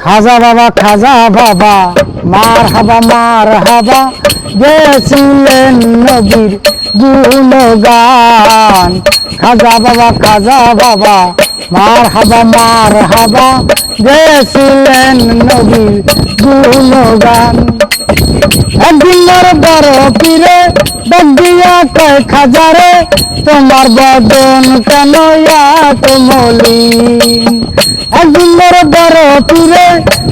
খাজা বাবা মার হাবা গেছিলেন নবীর গুণগান। খাজা বাবা মার হাবা গেছিলেন নবীর গুণগান। একদিন বড় পীরে ডাক দিয়া কয় খাজারে, তোমার বদন কেন এত মলিন। একদিন বড় পীরে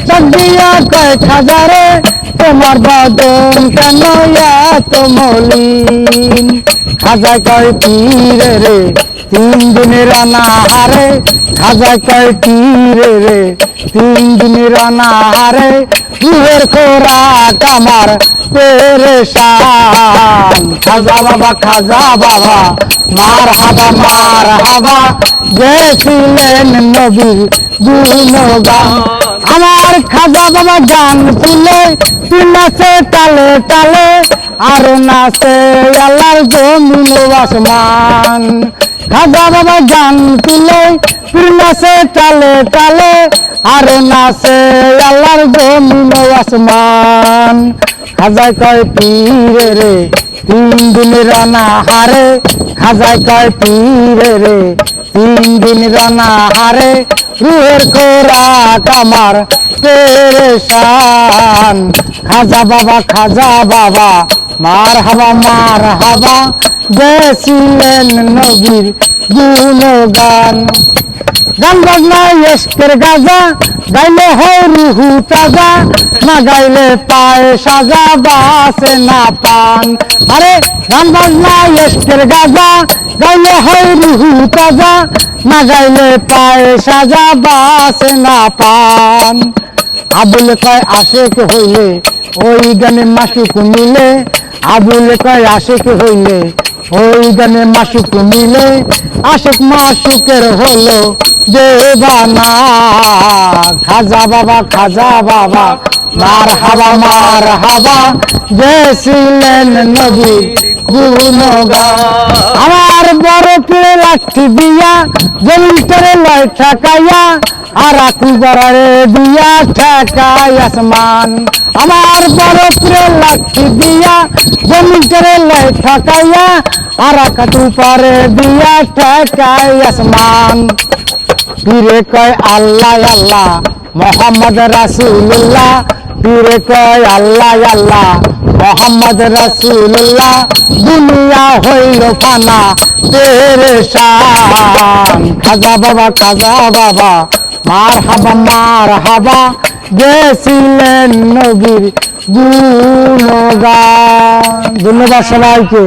ডাক দিয়া কয় খাজারে, তোমার বদন কেন এত মলিন। খাজা কয় পীরে রে 3 দিনের অনাহারে, খাজা কয় পীরে রে 3 দিনের অনাহারে, রুহের খোরাক আমার পেরেশান। খাজা বাবা মার হাবা গেছিলেন নবীর গুণগান। আমার খাজা বাবা গান তুলে নাচে তালে তালে, আর নাচে আল্লাহর জমিন আসমান। খাজা বাবা গান তুলে নাচে তালে তালে, আর নাচে আল্লাহর জমিন আসমান। খাজা কয় পীরে রে 3 দিনের অনাহারে, খাজা কয় পীরে রে 3 দিনের অনাহারে, রুহের খোরাক আমার পেরেশান। খাজা বাবা মার হাবা গেছিলেন নবীর গুণগান। গান বাজনা এশকের গাজা গাইলে হয় রুহু তাজা, না গাইলে পায়ে সাজা বাসে না পান। আরে গান বাজনা এশকের গাজা গাইলে হয় রুহু তাজা, না গাইলে পায়ে সাজা বাসে না পান। আবুল কয় আশেক হইলে ওই গানে মাসুক মিলে, আবুল কয় আশেক হইলে ওই গানে মাসুক মিলে, আশেক মাসুকের হলো দেবানা। খাজা বাবা মার হাবা গেছিলেন নবীর গুণগান। আমার বড় পীরে লাঠি দিয়া জমিন করে লয় ঠেকাইয়া, আর আকবরে দিয়া ঠেকাই আসমান। আমার বড় পীরে লাঠি দিয়া জমিন করে লয় ঠেকাইয়া, আর আকবরে দিয়া ঠেকাই আসমান। পীরে কয় আল্লাহ আল্লাহ মোহাম্মদ রাসূলুল্লাহ, পীরে কয় আল্লাহ মোহাম্মদ রাসূলুল্লাহ, দুনিয়া হইল ফানা পেরেশান। খাজা বাবা মার হাবা গেছিলেন নবীর গুণগান। ধন্যবাদ সবাইকে।